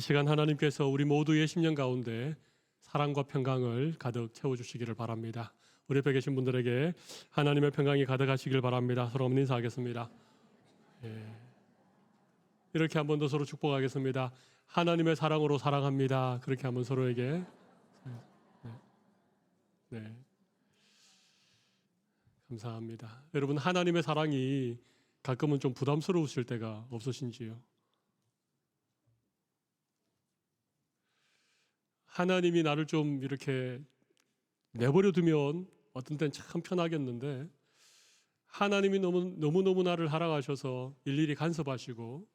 시간 하나님께서 우리 모두의 심령 가운데 사랑과 평강을 가득 채워주시기를 바랍니다. 우리 옆에 계신 분들에게 하나님의 평강이 가득하시길 바랍니다. 서로 인사하겠습니다. 이렇게 한 번 더 서로 축복하겠습니다. 하나님의 사랑으로 사랑합니다. 그렇게 한번 서로에게. 네. 감사합니다. 여러분, 하나님의 사랑이 가끔은 좀 부담스러우실 때가 없으신지요? 하나님이 나를 좀 이렇게 내버려 두면 어떤 때는 참 편하겠는데, 하나님이 너무너무 나를 사랑하셔서 일일이 간섭하시고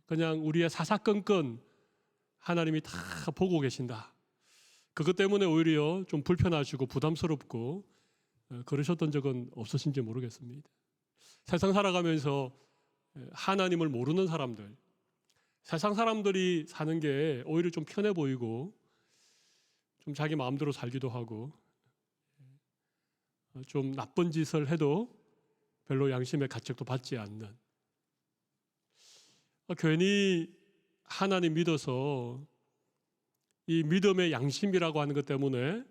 그냥 우리의 사사건건 하나님이 다 보고 계신다. 그것 때문에 오히려 좀 불편하시고 부담스럽고 그러셨던 적은 없으신지 모르겠습니다. 세상 살아가면서 하나님을 모르는 사람들, 세상 사람들이 사는 게 오히려 좀 편해 보이고 좀 자기 마음대로 살기도 하고 좀 나쁜 짓을 해도 별로 양심의 가책도 받지 않는, 괜히 하나님 믿어서 이 믿음의 양심이라고 하는 것 때문에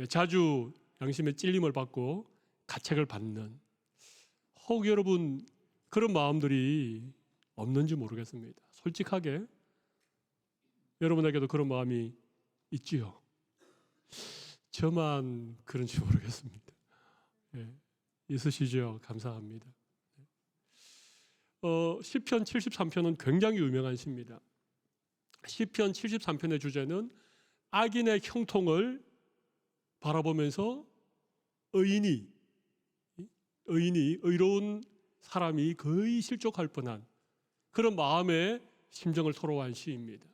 자주 양심의 찔림을 받고 가책을 받는, 혹 여러분 그런 마음들이 없는지 모르겠습니다. 솔직하게 여러분에게도 그런 마음이 있지요? 저만 그런지 모르겠습니다. 있으시죠? 감사합니다. 시편 73편은 굉장히 유명한 시입니다. 시편 73편의 주제는 악인의 형통을 바라보면서 의로운 사람이 거의 실족할 뻔한 그런 마음의 심정을 토로한 시입니다.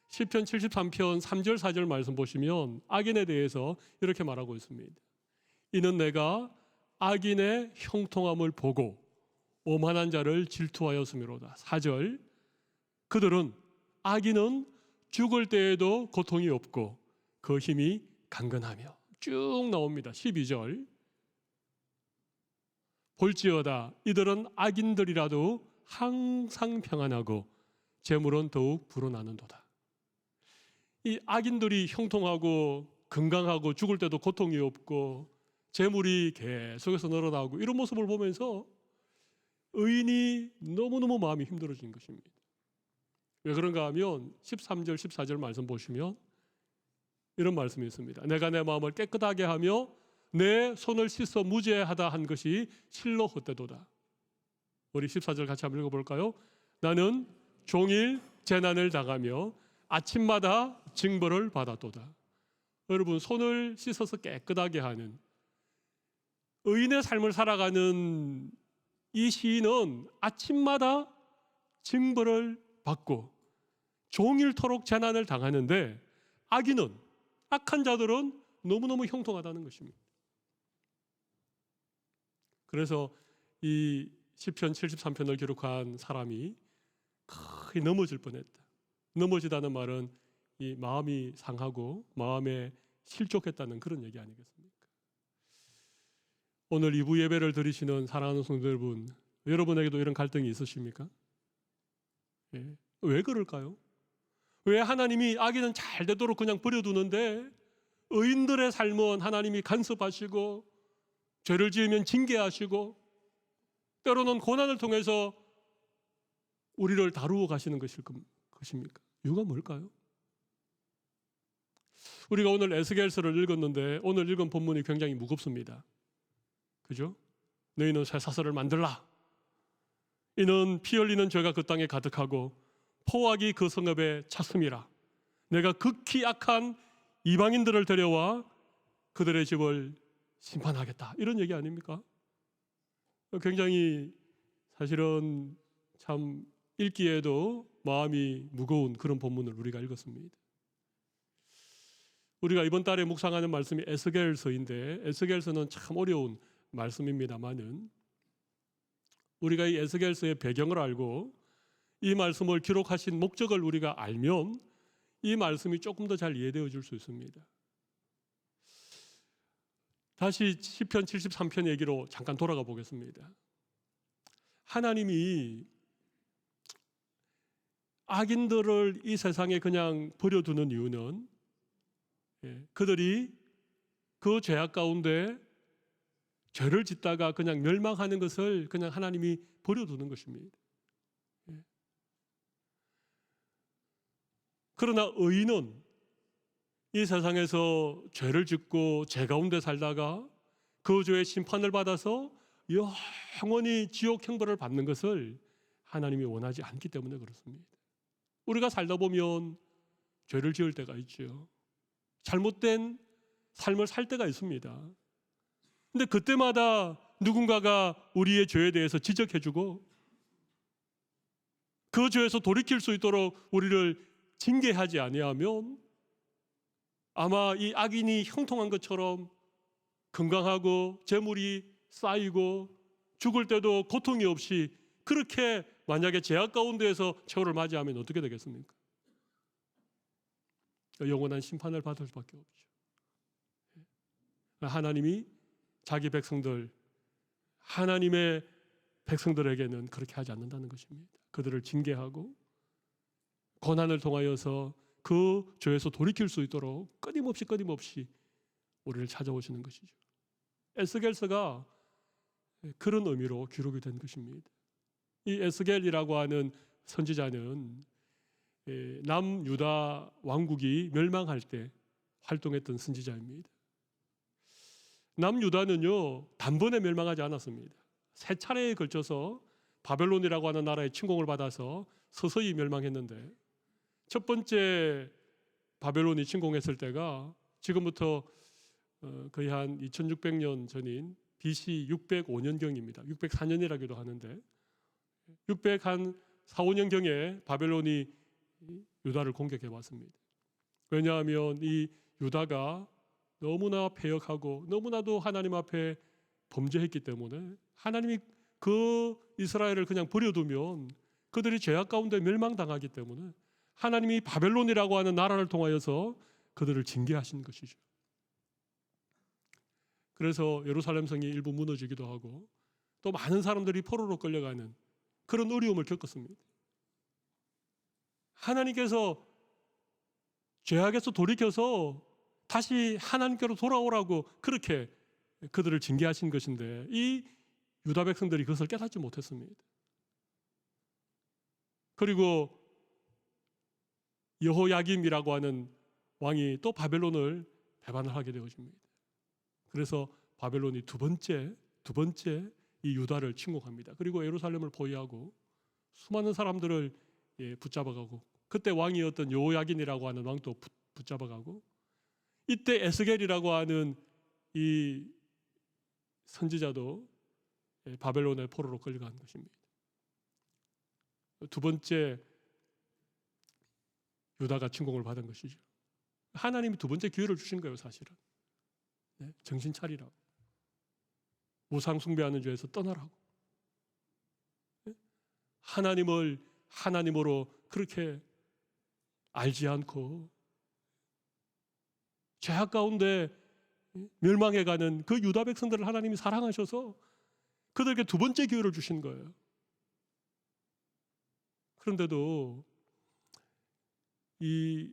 시편 73편 3절 4절 말씀 보시면 악인에 대해서 이렇게 말하고 있습니다. 이는 내가 악인의 형통함을 보고 오만한 자를 질투하였음이로다. 4절, 악인은 죽을 때에도 고통이 없고 그 힘이 강건하며, 쭉 나옵니다. 12절, 볼지어다 이들은 악인들이라도 항상 평안하고 재물은 더욱 불어나는도다. 이 악인들이 형통하고 건강하고 죽을 때도 고통이 없고 재물이 계속해서 늘어나고 이런 모습을 보면서 의인이 너무너무 마음이 힘들어지는 것입니다. 왜 그런가 하면 13절 14절 말씀 보시면 이런 말씀이 있습니다. 내가 내 마음을 깨끗하게 하며 내 손을 씻어 무죄하다 한 것이 실로 헛되도다. 우리 14절 같이 한번 읽어볼까요? 나는 종일 재난을 당하며 아침마다 징벌을 받았도다. 여러분, 손을 씻어서 깨끗하게 하는 의인의 삶을 살아가는 이 시인은 아침마다 징벌을 받고 종일토록 재난을 당하는데, 악한 자들은 너무너무 형통하다는 것입니다. 그래서 이 시편 73편을 기록한 사람이 거의 넘어질 뻔했다. 넘어지다는 말은 이 마음이 상하고 마음에 실족했다는 그런 얘기 아니겠습니까? 오늘 2부 예배를 드리시는 사랑하는 성도 여러분, 여러분에게도 이런 갈등이 있으십니까? 왜 그럴까요? 왜 하나님이 악인은 잘 되도록 그냥 버려두는데 의인들의 삶은 하나님이 간섭하시고 죄를 지으면 징계하시고 때로는 고난을 통해서 우리를 다루어 가시는 것입니까? 이유가 뭘까요? 우리가 오늘 에스겔서를 읽었는데 오늘 읽은 본문이 굉장히 무겁습니다. 그죠? 너희는 쇠사슬을 만들라. 이는 피 흘리는 죄가 그 땅에 가득하고 포악이 그 성읍에 찼음이라. 내가 극히 악한 이방인들을 데려와 그들의 집을 심판하겠다. 이런 얘기 아닙니까? 굉장히 사실은 참 읽기에도 마음이 무거운 그런 본문을 우리가 읽었습니다. 우리가 이번 달에 묵상하는 말씀이 에스겔서인데, 에스겔서는 참 어려운 말씀입니다만은 우리가 이 에스겔서의 배경을 알고 이 말씀을 기록하신 목적을 우리가 알면 이 말씀이 조금 더 잘 이해되어 줄 수 있습니다. 다시 시편 73편 얘기로 잠깐 돌아가 보겠습니다. 하나님이 악인들을 이 세상에 그냥 버려두는 이유는 그들이 그 죄악 가운데 죄를 짓다가 그냥 멸망하는 것을 그냥 하나님이 버려두는 것입니다. 그러나 의인은 이 세상에서 죄를 짓고 죄 가운데 살다가 그 죄의 심판을 받아서 영원히 지옥 형벌을 받는 것을 하나님이 원하지 않기 때문에 그렇습니다. 우리가 살다 보면 죄를 지을 때가 있죠. 잘못된 삶을 살 때가 있습니다. 근데 그때마다 누군가가 우리의 죄에 대해서 지적해주고 그 죄에서 돌이킬 수 있도록 우리를 징계하지 아니하면 아마 이 악인이 형통한 것처럼 건강하고 재물이 쌓이고 죽을 때도 고통이 없이 그렇게 만약에 죄악 가운데에서 최후를 맞이하면 어떻게 되겠습니까? 영원한 심판을 받을 수밖에 없죠. 하나님이 자기 백성들, 하나님의 백성들에게는 그렇게 하지 않는다는 것입니다. 그들을 징계하고 고난을 통하여서 그 죄에서 돌이킬 수 있도록 끊임없이 우리를 찾아오시는 것이죠. 에스겔서가 그런 의미로 기록이 된 것입니다. 이 에스겔이라고 하는 선지자는 남유다 왕국이 멸망할 때 활동했던 선지자입니다. 남유다는요 단번에 멸망하지 않았습니다. 세 차례에 걸쳐서 바벨론이라고 하는 나라의 침공을 받아서 서서히 멸망했는데 첫 번째 바벨론이 침공했을 때가 지금부터 거의 한 2600년 전인 BC 605년경입니다. 604년이라고도 하는데 604, 5년경에 바벨론이 유다를 공격해 왔습니다. 왜냐하면 이 유다가 너무나 패역하고 너무나도 하나님 앞에 범죄했기 때문에 하나님이 그 이스라엘을 그냥 버려두면 그들이 죄악 가운데 멸망당하기 때문에 하나님이 바벨론이라고 하는 나라를 통하여서 그들을 징계하신 것이죠. 그래서 예루살렘 성이 일부 무너지기도 하고 또 많은 사람들이 포로로 끌려가는 그런 어려움을 겪었습니다. 하나님께서 죄악에서 돌이켜서 다시 하나님께로 돌아오라고 그렇게 그들을 징계하신 것인데 이 유다 백성들이 그것을 깨닫지 못했습니다. 그리고 여호야김이라고 하는 왕이 또 바벨론을 배반을 하게 되어집니다. 그래서 바벨론이 두 번째 이 유다를 침공합니다. 그리고 예루살렘을 포위하고 수많은 사람들을 붙잡아가고 그때 왕이었던 여호야긴이라고 하는 왕도 붙잡아가고 이때 에스겔이라고 하는 이 선지자도 바벨론의 포로로 끌려간 것입니다. 두 번째 유다가 침공을 받은 것이죠. 하나님이 두 번째 기회를 주신 거예요, 사실은. 정신 차리라고. 우상 숭배하는 죄에서 떠나라고. 하나님을 하나님으로 그렇게 알지 않고 죄악 가운데 멸망해가는 그 유다 백성들을 하나님이 사랑하셔서 그들에게 두 번째 기회를 주신 거예요. 그런데도 이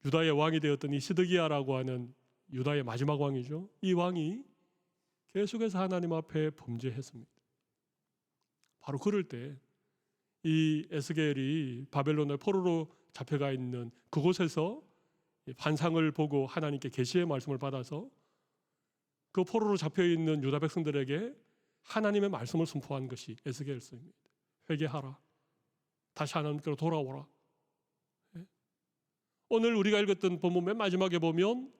유다의 왕이 되었던 이 시드기야라고 하는 유다의 마지막 왕이죠. 이 왕이 계속해서 하나님 앞에 범죄했습니다. 바로 그럴 때 이 에스겔이 바벨론의 포로로 잡혀가 있는 그곳에서 환상을 보고 하나님께 계시의 말씀을 받아서 그 포로로 잡혀 있는 유다 백성들에게 하나님의 말씀을 선포한 것이 에스겔서입니다. 회개하라. 다시 하나님께로 돌아오라. 오늘 우리가 읽었던 본문 맨 마지막에 보면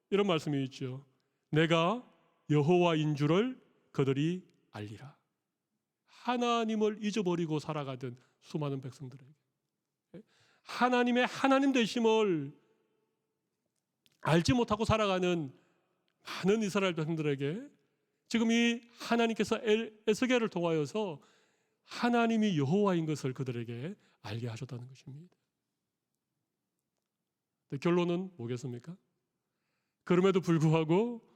이런 말씀이 있죠. 내가 여호와인 줄을 그들이 알리라. 하나님을 잊어버리고 살아가던 수많은 백성들에게 하나님의 하나님 되심을 알지 못하고 살아가는 많은 이스라엘 백성들에게 지금 이 하나님께서 에스겔을 통하여서 하나님이 여호와인 것을 그들에게 알게 하셨다는 것입니다. 결론은 뭐겠습니까? 그럼에도 불구하고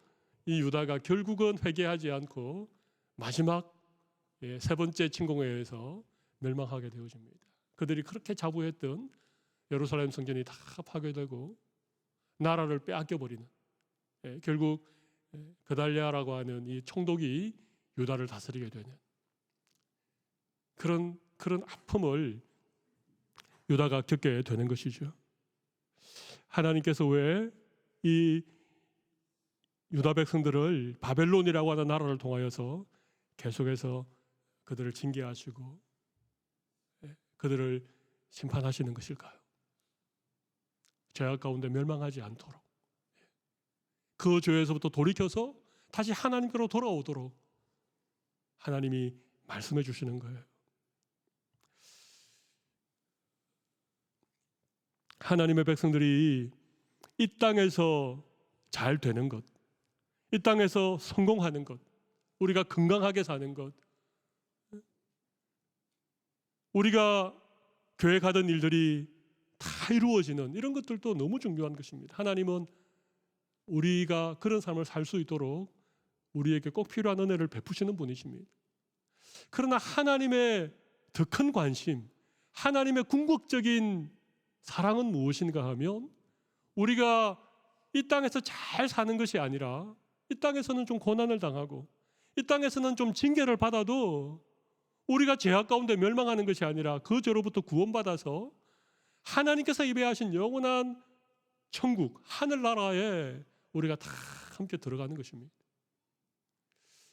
이 유다가 결국은 회개하지 않고 마지막 세 번째 침공에 의해서 멸망하게 되어집니다. 그들이 그렇게 자부했던 예루살렘 성전이 다 파괴되고 나라를 빼앗겨버리는, 결국 그달리아라고 하는 이 총독이 유다를 다스리게 되는 그런 아픔을 유다가 겪게 되는 것이죠. 하나님께서 왜 이 유다 백성들을 바벨론이라고 하는 나라를 통하여서 계속해서 그들을 징계하시고 그들을 심판하시는 것일까요? 죄악 가운데 멸망하지 않도록, 그 죄에서부터 돌이켜서 다시 하나님께로 돌아오도록 하나님이 말씀해 주시는 거예요. 하나님의 백성들이 이 땅에서 잘 되는 것, 이 땅에서 성공하는 것, 우리가 건강하게 사는 것, 우리가 계획하던 일들이 다 이루어지는 이런 것들도 너무 중요한 것입니다. 하나님은 우리가 그런 삶을 살 수 있도록 우리에게 꼭 필요한 은혜를 베푸시는 분이십니다. 그러나 하나님의 더 큰 관심, 하나님의 궁극적인 사랑은 무엇인가 하면 우리가 이 땅에서 잘 사는 것이 아니라 이 땅에서는 좀 고난을 당하고 이 땅에서는 좀 징계를 받아도 우리가 죄악 가운데 멸망하는 것이 아니라 그 죄로부터 구원받아서 하나님께서 예배하신 영원한 천국, 하늘나라에 우리가 다 함께 들어가는 것입니다.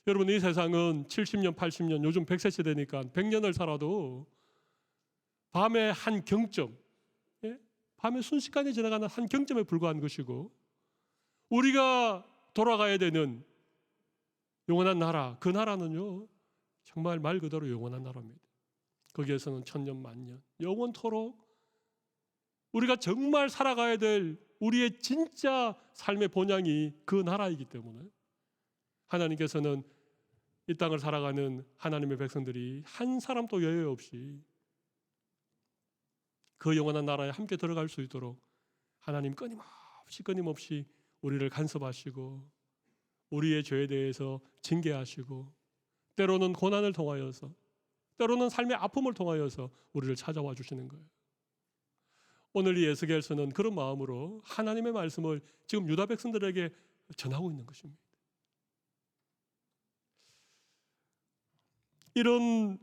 여러분, 이 세상은 70년, 80년, 요즘 100세 시대니까 100년을 살아도 밤의 한 경점, 밤의 순식간에 지나가는 한 경점에 불과한 것이고, 우리가 돌아가야 되는 영원한 나라, 그 나라는요 정말 말 그대로 영원한 나라입니다. 거기에서는 천년 만년 영원토록 우리가 정말 살아가야 될 우리의 진짜 삶의 본향이 그 나라이기 때문에 하나님께서는 이 땅을 살아가는 하나님의 백성들이 한 사람도 예외 없이 그 영원한 나라에 함께 들어갈 수 있도록 하나님 끊임없이 우리를 간섭하시고 우리의 죄에 대해서 징계하시고 때로는 고난을 통하여서, 때로는 삶의 아픔을 통하여서 우리를 찾아와 주시는 거예요. 오늘 이 에스겔서는 그런 마음으로 하나님의 말씀을 지금 유다 백성들에게 전하고 있는 것입니다. 이런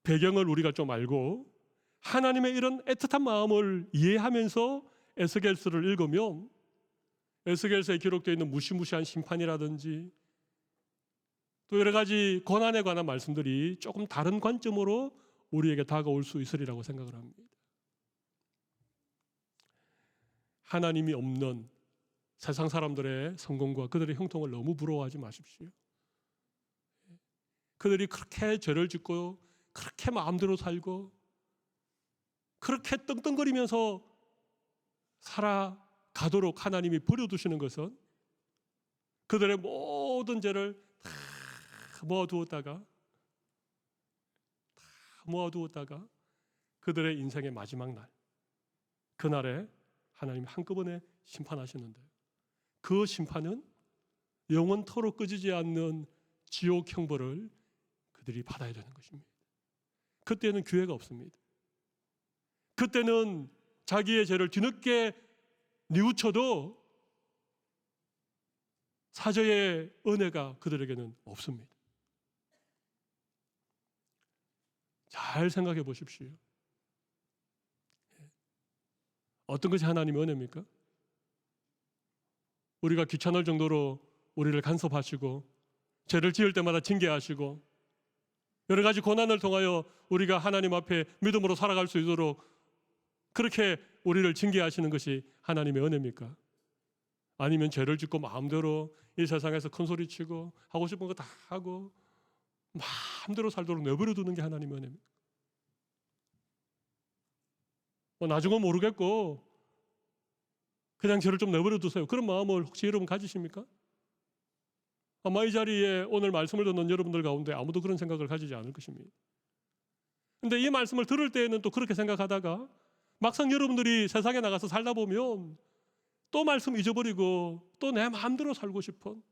배경을 우리가 좀 알고 하나님의 이런 애틋한 마음을 이해하면서 에스겔서를 읽으면 에스겔서에 기록되어 있는 무시무시한 심판이라든지 또 여러 가지 고난에 관한 말씀들이 조금 다른 관점으로 우리에게 다가올 수 있으리라고 생각을 합니다. 하나님이 없는 세상 사람들의 성공과 그들의 형통을 너무 부러워하지 마십시오. 그들이 그렇게 죄를 짓고 그렇게 마음대로 살고 그렇게 떵떵거리면서 살아가도록 하나님이 버려두시는 것은 그들의 모든 죄를 다 모아두었다가 그들의 인생의 마지막 날, 그날에 하나님이 한꺼번에 심판하시는데 그 심판은 영원토록 꺼지지 않는 지옥 형벌을 그들이 받아야 되는 것입니다. 그때는 기회가 없습니다. 그때는 자기의 죄를 뒤늦게 뉘우쳐도 사죄의 은혜가 그들에게는 없습니다. 잘 생각해 보십시오. 어떤 것이 하나님의 은혜입니까? 우리가 귀찮을 정도로 우리를 간섭하시고 죄를 지을 때마다 징계하시고 여러 가지 고난을 통하여 우리가 하나님 앞에 믿음으로 살아갈 수 있도록 그렇게 우리를 징계하시는 것이 하나님의 은혜입니까? 아니면 죄를 짓고 마음대로 이 세상에서 큰 소리치고 하고 싶은 거 다 하고 마음대로 살도록 내버려 두는 게 하나님의 은혜입니까? 나중은 모르겠고 그냥 저를 좀 내버려 두세요. 그런 마음을 혹시 여러분 가지십니까? 아마 이 자리에 오늘 말씀을 듣는 여러분들 가운데 아무도 그런 생각을 가지지 않을 것입니다. 그런데 이 말씀을 들을 때에는 또 그렇게 생각하다가 막상 여러분들이 세상에 나가서 살다 보면 또 말씀 잊어버리고 또 내 마음대로 살고 싶은,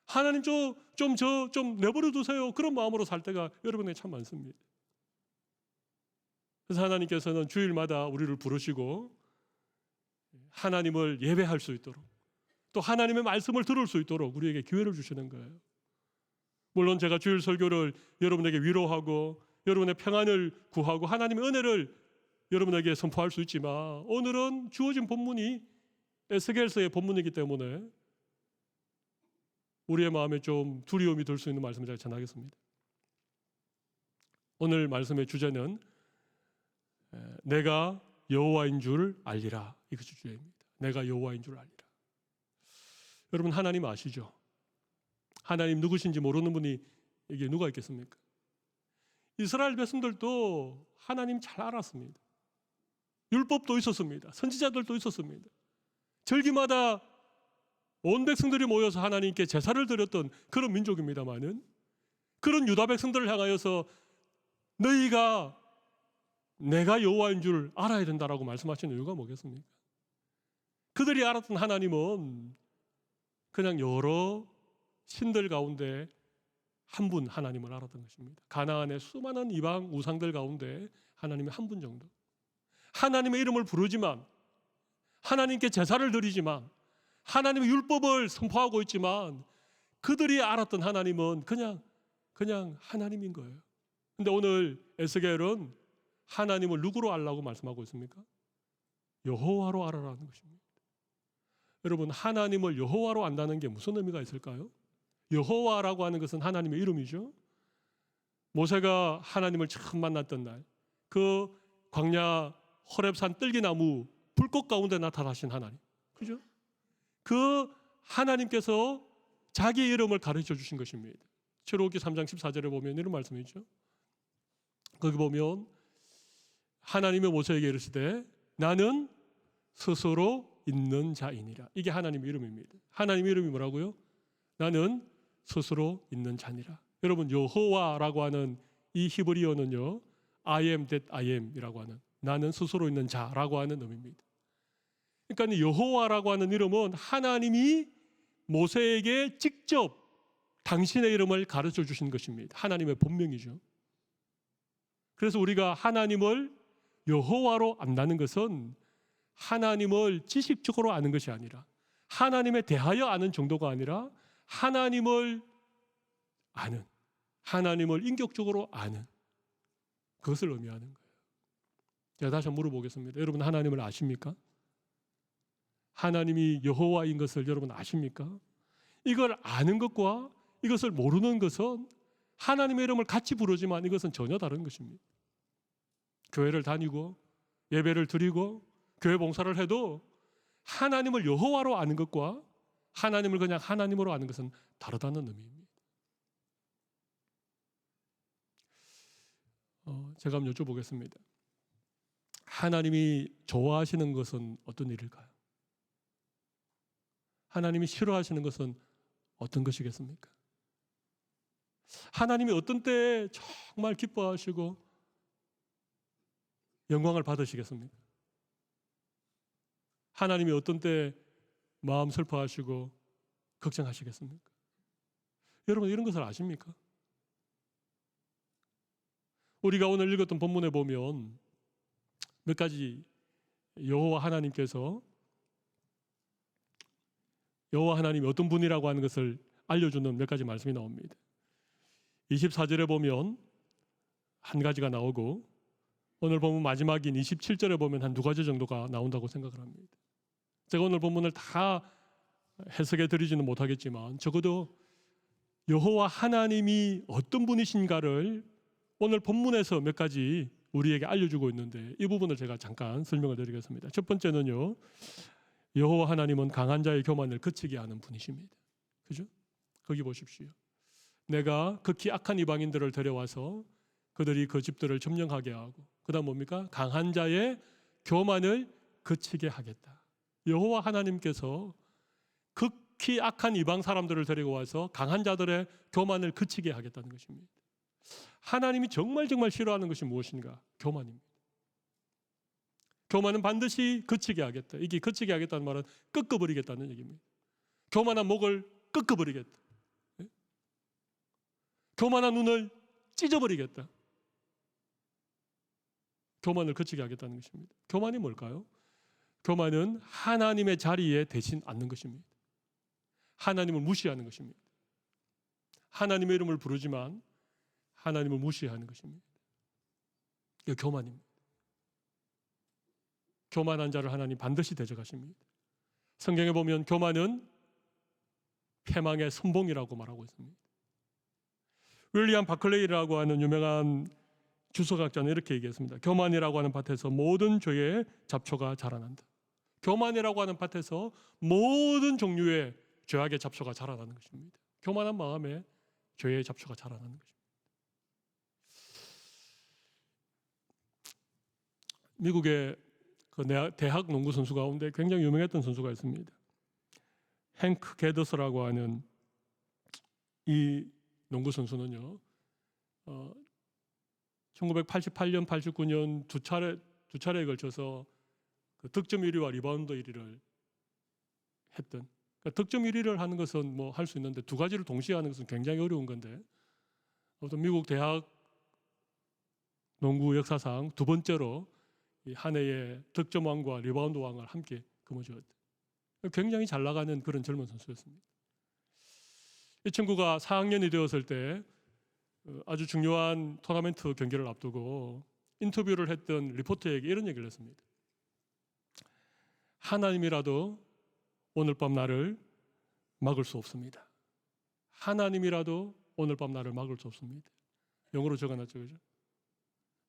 하나님 좀 내버려 두세요, 그런 마음으로 살 때가 여러분에게 참 많습니다. 그래서 하나님께서는 주일마다 우리를 부르시고 하나님을 예배할 수 있도록, 또 하나님의 말씀을 들을 수 있도록 우리에게 기회를 주시는 거예요. 물론 제가 주일 설교를 여러분에게 위로하고 여러분의 평안을 구하고 하나님의 은혜를 여러분에게 선포할 수 있지만, 오늘은 주어진 본문이 에스겔서의 본문이기 때문에 우리의 마음에 좀 두려움이 들 수 있는 말씀을 제가 전하겠습니다. 오늘 말씀의 주제는 내가 여호와인 줄 알리라, 이것이 주제입니다. 내가 여호와인 줄 알리라. 여러분, 하나님 아시죠? 하나님 누구신지 모르는 분이 이게 누가 있겠습니까? 이스라엘 백성들도 하나님 잘 알았습니다. 율법도 있었습니다. 선지자들도 있었습니다. 절기마다 온 백성들이 모여서 하나님께 제사를 드렸던 그런 민족입니다만은, 그런 유다 백성들을 향하여서 너희가 내가 여호와인 줄 알아야 된다라고 말씀하시는 이유가 뭐겠습니까? 그들이 알았던 하나님은 그냥 여러 신들 가운데 한 분 하나님을 알았던 것입니다. 가나안의 수많은 이방 우상들 가운데 하나님의 한 분 정도. 하나님의 이름을 부르지만, 하나님께 제사를 드리지만, 하나님의 율법을 선포하고 있지만, 그들이 알았던 하나님은 그냥 하나님인 거예요. 근데 오늘 에스겔은 하나님을 누구로 알라고 말씀하고 있습니까? 여호와로 알아라는 것입니다. 여러분, 하나님을 여호와로 안다는 게 무슨 의미가 있을까요? 여호와라고 하는 것은 하나님의 이름이죠. 모세가 하나님을 처음 만났던 날, 그 광야 호렙산 뜰기나무 불꽃 가운데 나타나신 하나님, 그죠? 그 하나님께서 자기의 이름을 가르쳐 주신 것입니다. 출애굽기 3장 14절에 보면 이런 말씀이죠. 거기 보면 하나님의 모세에게 이르시되 나는 스스로 있는 자이니라. 이게 하나님의 이름입니다. 하나님의 이름이 뭐라고요? 나는 스스로 있는 자니라. 여러분, 여호와라고 하는 이 히브리어는요, I am that I am이라고 하는, 나는 스스로 있는 자라고 하는 의미입니다. 그러니까 여호와라고 하는 이름은 하나님이 모세에게 직접 당신의 이름을 가르쳐 주신 것입니다. 하나님의 본명이죠. 그래서 우리가 하나님을 여호와로 안다는 것은 하나님을 지식적으로 아는 것이 아니라, 하나님에 대하여 아는 정도가 아니라 하나님을 아는, 하나님을 인격적으로 아는, 그것을 의미하는 거예요. 제가 다시 한번 물어보겠습니다. 여러분, 하나님을 아십니까? 하나님이 여호와인 것을 여러분 아십니까? 이걸 아는 것과 이것을 모르는 것은 하나님의 이름을 같이 부르지만 이것은 전혀 다른 것입니다. 교회를 다니고 예배를 드리고 교회 봉사를 해도 하나님을 여호와로 아는 것과 하나님을 그냥 하나님으로 아는 것은 다르다는 의미입니다. 제가 한번 여쭤보겠습니다. 하나님이 좋아하시는 것은 어떤 일일까요? 하나님이 싫어하시는 것은 어떤 것이겠습니까? 하나님이 어떤 때에 정말 기뻐하시고 영광을 받으시겠습니까? 하나님이 어떤 때에 마음 슬퍼하시고 걱정하시겠습니까? 여러분, 이런 것을 아십니까? 우리가 오늘 읽었던 본문에 보면 몇 가지 여호와 하나님께서, 여호와 하나님이 어떤 분이라고 하는 것을 알려주는 몇 가지 말씀이 나옵니다. 24절에 보면 한 가지가 나오고, 오늘 본문 마지막인 27절에 보면 한 두 가지 정도가 나온다고 생각을 합니다. 제가 오늘 본문을 다 해석해 드리지는 못하겠지만 적어도 여호와 하나님이 어떤 분이신가를 오늘 본문에서 몇 가지 우리에게 알려주고 있는데, 이 부분을 제가 잠깐 설명을 드리겠습니다. 첫 번째는요, 여호와 하나님은 강한 자의 교만을 그치게 하는 분이십니다. 그죠? 거기 보십시오. 내가 극히 악한 이방인들을 데려와서 그들이 그 집들을 점령하게 하고, 그 다음 뭡니까? 강한 자의 교만을 그치게 하겠다. 여호와 하나님께서 극히 악한 이방 사람들을 데리고 와서 강한 자들의 교만을 그치게 하겠다는 것입니다. 하나님이 정말 싫어하는 것이 무엇인가? 교만입니다. 교만은 반드시 그치게 하겠다. 이게 그치게 하겠다는 말은 꺾어버리겠다는 얘기입니다. 교만한 목을 꺾어버리겠다. 교만한 눈을 찢어버리겠다. 교만을 그치게 하겠다는 것입니다. 교만이 뭘까요? 교만은 하나님의 자리에 대신 앉는 것입니다. 하나님을 무시하는 것입니다. 하나님의 이름을 부르지만 하나님을 무시하는 것입니다. 이게 교만입니다. 교만한 자를 하나님 반드시 대적하십니다. 성경에 보면 교만은 패망의 선봉이라고 말하고 있습니다. 윌리엄 바클레이라고 하는 유명한 주석학자는 이렇게 얘기했습니다. 교만이라고 하는 밭에서 모든 죄의 잡초가 자라난다. 교만이라고 하는 밭에서 모든 종류의 죄악의 잡초가 자라나는 것입니다. 교만한 마음에 죄의 잡초가 자라나는 것입니다. 미국의 그 대학 농구 선수 가운데 굉장히 유명했던 선수가 있습니다. 행크 게더스라고 하는 이 농구 선수는요, 1988년, 89년 두 차례에 걸쳐서 그 득점 1위와 리바운드 1위를 했던. 그러니까 득점 1위를 하는 것은 뭐 할 수 있는데 두 가지를 동시에 하는 것은 굉장히 어려운 건데, 어떤 미국 대학 농구 역사상 두 번째로 이 한 해에 득점 왕과 리바운드 왕을 함께 거머쥐었다. 굉장히 잘 나가는 그런 젊은 선수였습니다. 이 친구가 4학년이 되었을 때 아주 중요한 토너먼트 경기를 앞두고 인터뷰를 했던 리포터에게 이런 얘기를 했습니다. 하나님이라도 오늘 밤 나를 막을 수 없습니다. 하나님이라도 오늘 밤 나를 막을 수 없습니다. 영어로 적어놨죠, 그죠?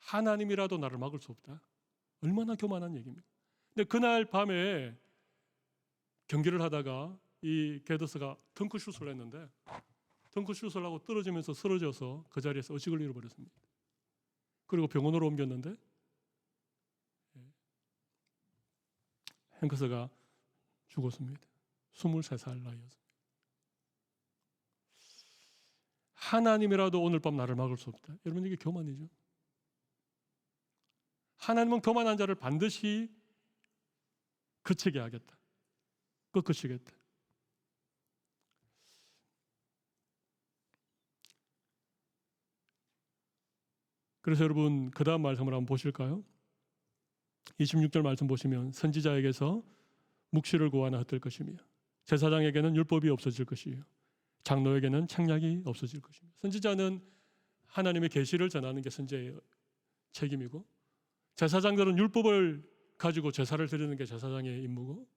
하나님이라도 나를 막을 수 없다. 얼마나 교만한 얘기입니까? 근데 그날 밤에 경기를 하다가 이 게더스가 덩크슛을 했는데 덩크슛을 하고 떨어지면서 쓰러져서 그 자리에서 의식을 잃어버렸습니다. 그리고 병원으로 옮겼는데 행크스가 죽었습니다. 23살 나이였습니다. 하나님이라도 오늘 밤 나를 막을 수 없다. 여러분, 이게 교만이죠. 하나님은 교만한 자를 반드시 그치게 하겠다. 꺾으시겠다. 그래서 여러분, 그 다음 말씀을 한번 보실까요? 26절 말씀 보시면 선지자에게서 묵시를 구하나 헛될 것이며 제사장에게는 율법이 없어질 것이요 장로에게는 책략이 없어질 것이며. 선지자는 하나님의 계시를 전하는 게 선지자의 책임이고, 제사장들은 율법을 가지고 제사를 드리는 게 제사장의 임무고,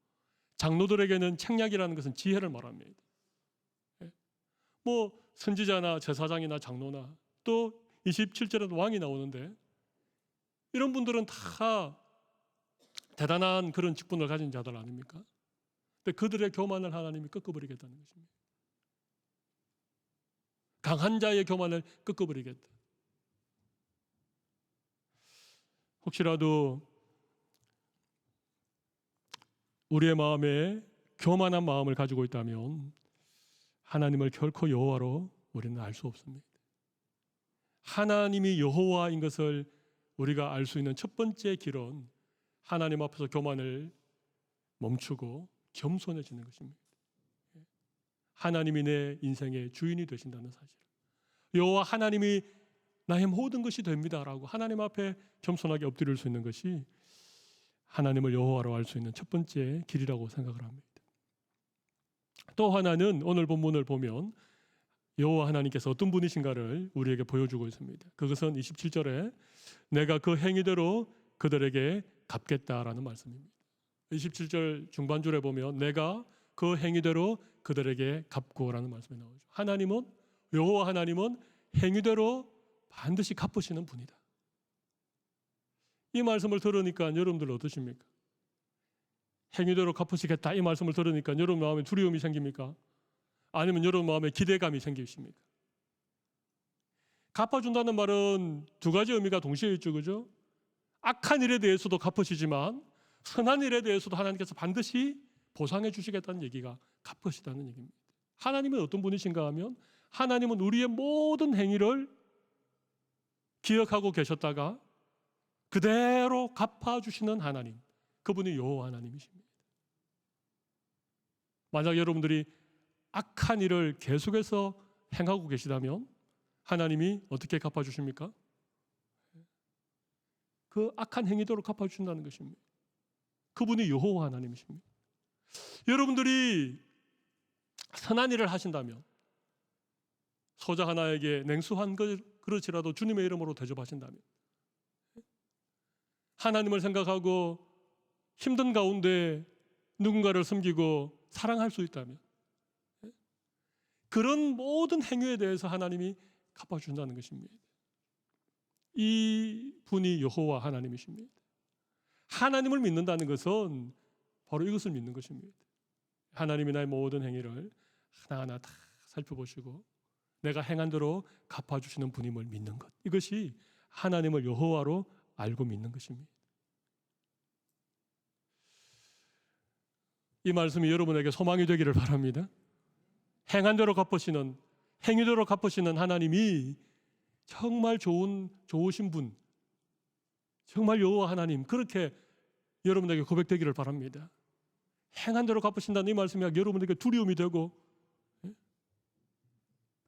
장로들에게는 책략이라는 것은 지혜를 말합니다. 뭐 선지자나 제사장이나 장로나 또 27절에도 왕이 나오는데 이런 분들은 다 대단한 그런 직분을 가진 자들 아닙니까? 근데 그들의 교만을 하나님이 꺾어버리겠다는 것입니다. 강한 자의 교만을 꺾어버리겠다. 혹시라도 우리의 마음에 교만한 마음을 가지고 있다면 하나님을 결코 여호와로 우리는 알 수 없습니다. 하나님이 여호와인 것을 우리가 알 수 있는 첫 번째 길은 하나님 앞에서 교만을 멈추고 겸손해지는 것입니다. 하나님이 내 인생의 주인이 되신다는 사실. 여호와 하나님이 나의 모든 것이 됩니다라고 하나님 앞에 겸손하게 엎드릴 수 있는 것이 하나님을 여호와로 알 수 있는 첫 번째 길이라고 생각을 합니다. 또 하나는 오늘 본문을 보면 여호와 하나님께서 어떤 분이신가를 우리에게 보여주고 있습니다. 그것은 27절에 내가 그 행위대로 그들에게 갚겠다라는 말씀입니다. 27절 중반줄에 보면 내가 그 행위대로 그들에게 갚고라는 말씀이 나오죠. 하나님은, 여호와 하나님은 행위대로 반드시 갚으시는 분이다. 이 말씀을 들으니까 여러분들 어떠십니까? 행위대로 갚으시겠다 이 말씀을 들으니까 여러분 마음에 두려움이 생깁니까? 아니면 여러분 마음에 기대감이 생기십니까? 갚아준다는 말은 두 가지 의미가 동시에 있죠, 그죠? 악한 일에 대해서도 갚으시지만 선한 일에 대해서도 하나님께서 반드시 보상해 주시겠다는 얘기가 갚으시다는 얘기입니다. 하나님은 어떤 분이신가 하면 하나님은 우리의 모든 행위를 기억하고 계셨다가 그대로 갚아주시는 하나님, 그분이 여호와 하나님이십니다. 만약 여러분들이 악한 일을 계속해서 행하고 계시다면 하나님이 어떻게 갚아주십니까? 그 악한 행위대로 갚아주신다는 것입니다. 그분이 여호와 하나님이십니다. 여러분들이 선한 일을 하신다면 소자 하나에게 냉수 한 그릇이라도 주님의 이름으로 대접하신다면, 하나님을 생각하고 힘든 가운데 누군가를 섬기고 사랑할 수 있다면, 그런 모든 행위에 대해서 하나님이 갚아준다는 것입니다. 이 분이 여호와 하나님이십니다. 하나님을 믿는다는 것은 바로 이것을 믿는 것입니다. 하나님이 나의 모든 행위를 하나하나 다 살펴보시고 내가 행한 대로 갚아주시는 분임을 믿는 것, 이것이 하나님을 여호와로 알고 믿는 것입니다. 이 말씀이 여러분에게 소망이 되기를 바랍니다. 행한 대로 갚으시는, 행위대로 갚으시는 하나님이 정말 좋으신 분, 정말 여호와 하나님, 그렇게 여러분에게 고백되기를 바랍니다. 행한 대로 갚으신다는 이 말씀이 여러분에게 두려움이 되고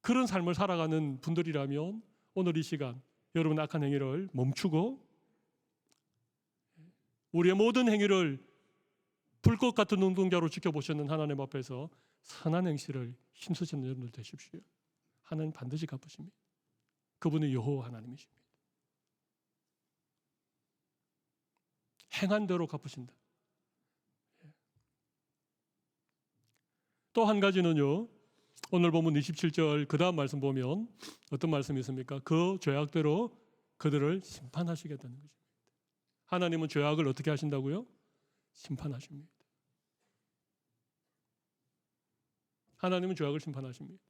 그런 삶을 살아가는 분들이라면 오늘 이 시간 여러분의 악한 행위를 멈추고 우리의 모든 행위를 불꽃 같은 눈동자로 지켜보시는 하나님 앞에서 선한 행실을 힘쓰시는 여러분들 되십시오. 하나님 반드시 갚으십니다. 그분이 여호와 하나님이십니다. 행한 대로 갚으신다. 또 한 가지는요, 오늘 본문 27절 그 다음 말씀 보면 어떤 말씀이 있습니까? 그 죄악대로 그들을 심판하시겠다는 것입니다. 하나님은 죄악을 어떻게 하신다고요? 심판하십니다. 하나님은 죄악을 심판하십니다.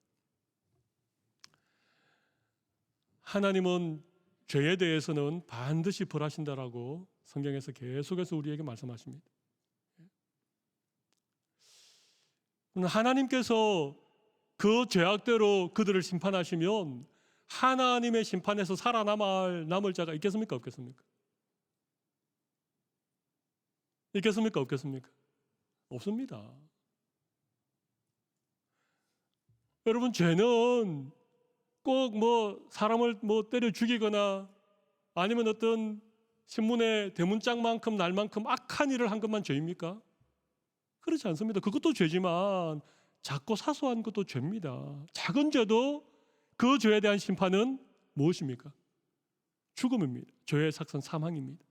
하나님은 죄에 대해서는 반드시 벌하신다라고 성경에서 계속해서 우리에게 말씀하십니다. 하나님께서 그 죄악대로 그들을 심판하시면 하나님의 심판에서 살아남을 자가 있겠습니까? 없겠습니까? 있겠습니까? 없겠습니까? 없습니다. 여러분, 죄는 꼭 사람을 때려 죽이거나 아니면 어떤 신문의 대문짝만큼 날만큼 악한 일을 한 것만 죄입니까? 그렇지 않습니다. 그것도 죄지만 작고 사소한 것도 죄입니다. 작은 죄도 그 죄에 대한 심판은 무엇입니까? 죽음입니다. 죄의 삭선 사망입니다.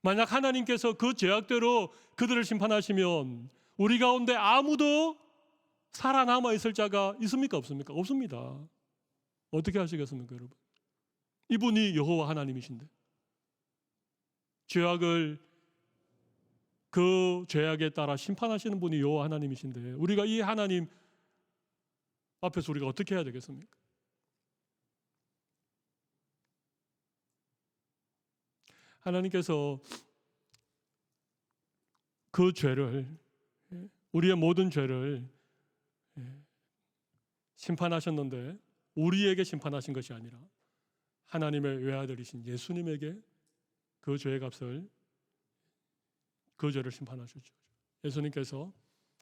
만약 하나님께서 그 죄악대로 그들을 심판하시면 우리 가운데 아무도 살아남아 있을 자가 있습니까? 없습니까? 없습니다. 어떻게 하시겠습니까, 여러분? 이분이 여호와 하나님이신데 죄악을 그 죄악에 따라 심판하시는 분이 여호와 하나님이신데 우리가 이 하나님 앞에서 우리가 어떻게 해야 되겠습니까? 하나님께서 그 죄를, 우리의 모든 죄를 심판하셨는데 우리에게 심판하신 것이 아니라 하나님의 외아들이신 예수님에게 그 죄의 값을, 그 죄를 심판하셨죠. 예수님께서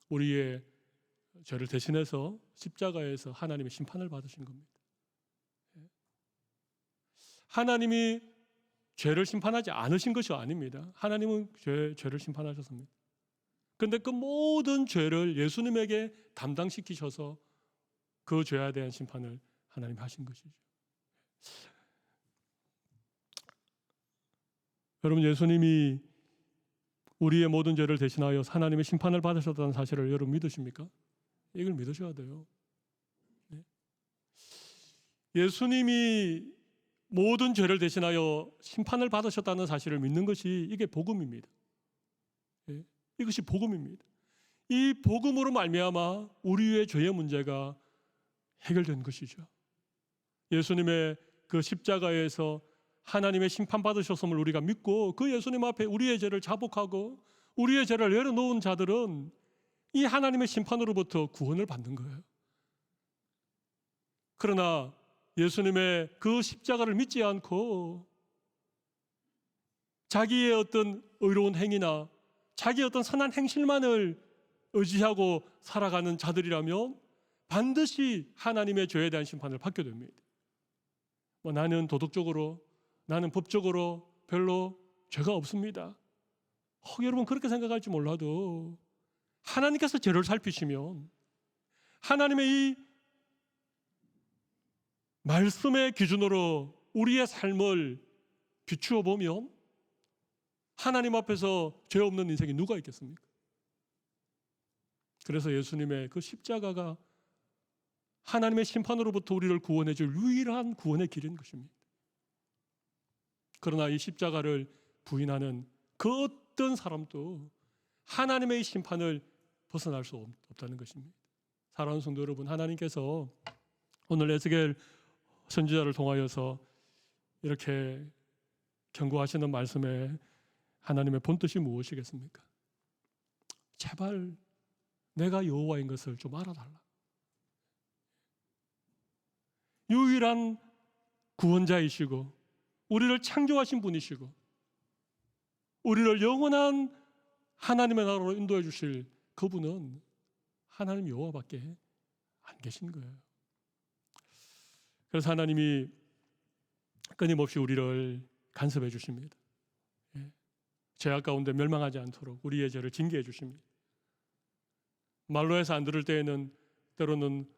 우리의 죄를 대신해서 십자가에서 하나님의 심판을 받으신 겁니다. 하나님이 죄를 심판하지 않으신 것이 아닙니다. 하나님은 죄를 심판하셨습니다. 그런데 그 모든 죄를 예수님에게 담당시키셔서 그 죄에 대한 심판을 하나님이 하신 것이죠. 여러분, 예수님이 우리의 모든 죄를 대신하여 하나님의 심판을 받으셨다는 사실을 여러분 믿으십니까? 이걸 믿으셔야 돼요. 예수님이 모든 죄를 대신하여 심판을 받으셨다는 사실을 믿는 것이 이게 복음입니다. 이것이 복음입니다. 이 복음으로 말미암아 우리의 죄의 문제가 해결된 것이죠. 예수님의 그 십자가에서 하나님의 심판 받으셨음을 우리가 믿고 그 예수님 앞에 우리의 죄를 자복하고 우리의 죄를 내려놓은 자들은 이 하나님의 심판으로부터 구원을 받는 거예요. 그러나 예수님의 그 십자가를 믿지 않고 자기의 어떤 의로운 행위나 자기의 어떤 선한 행실만을 의지하고 살아가는 자들이라면 반드시 하나님의 죄에 대한 심판을 받게 됩니다. 나는 도덕적으로 나는 법적으로 별로 죄가 없습니다. 여러분 그렇게 생각할지 몰라도 하나님께서 죄를 살피시면 하나님의 이 말씀의 기준으로 우리의 삶을 비추어 보면 하나님 앞에서 죄 없는 인생이 누가 있겠습니까? 그래서 예수님의 그 십자가가 하나님의 심판으로부터 우리를 구원해 줄 유일한 구원의 길인 것입니다. 그러나 이 십자가를 부인하는 그 어떤 사람도 하나님의 심판을 벗어날 수 없다는 것입니다. 사랑하는 성도 여러분, 하나님께서 오늘 에스겔 선지자를 통하여서 이렇게 경고하시는 말씀에 하나님의 본뜻이 무엇이겠습니까? 제발 내가 여호와인 것을 좀 알아달라. 유일한 구원자이시고 우리를 창조하신 분이시고 우리를 영원한 하나님의 나라로 인도해 주실 그분은 하나님 여호와밖에 안 계신 거예요. 그래서 하나님이 끊임없이 우리를 간섭해 주십니다. 죄악 가운데 멸망하지 않도록 우리의 죄를 징계해 주십니다. 말로 해서 안 들을 때에는 때로는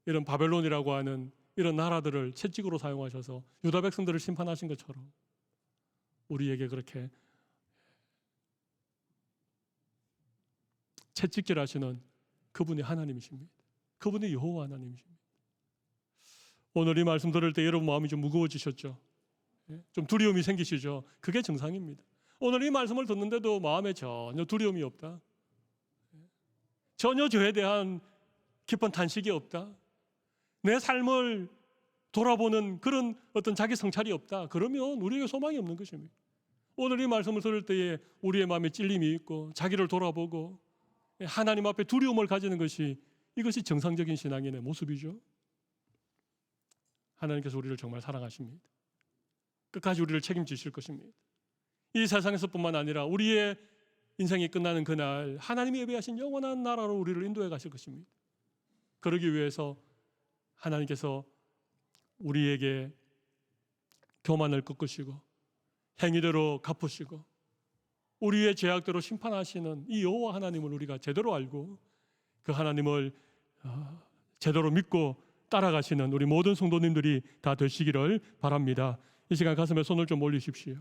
이런 바벨론이라고 하는 이런 나라들을 채찍으로 사용하셔서 유다 백성들을 심판하신 것처럼 우리에게 그렇게 채찍질하시는 그분이 하나님이십니다. 그분이 여호와 하나님이십니다. 오늘 이 말씀 들을 때 여러분 마음이 좀 무거워지셨죠? 좀 두려움이 생기시죠? 그게 정상입니다. 오늘 이 말씀을 듣는데도 마음에 전혀 두려움이 없다. 전혀 죄에 대한 깊은 탄식이 없다. 내 삶을 돌아보는 그런 어떤 자기 성찰이 없다. 그러면 우리에게 소망이 없는 것입니다. 오늘 이 말씀을 들을 때에 우리의 마음에 찔림이 있고 자기를 돌아보고 하나님 앞에 두려움을 가지는 것이 이것이 정상적인 신앙인의 모습이죠. 하나님께서 우리를 정말 사랑하십니다. 끝까지 우리를 책임지실 것입니다. 이 세상에서뿐만 아니라 우리의 인생이 끝나는 그날 하나님이 예비하신 영원한 나라로 우리를 인도해 가실 것입니다. 그러기 위해서 하나님께서 우리에게 교만을 꺾으시고 행위대로 갚으시고 우리의 죄악대로 심판하시는 이 여호와 하나님을 우리가 제대로 알고 그 하나님을 제대로 믿고 따라가시는 우리 모든 성도님들이 다 되시기를 바랍니다. 이 시간 가슴에 손을 좀 올리십시오.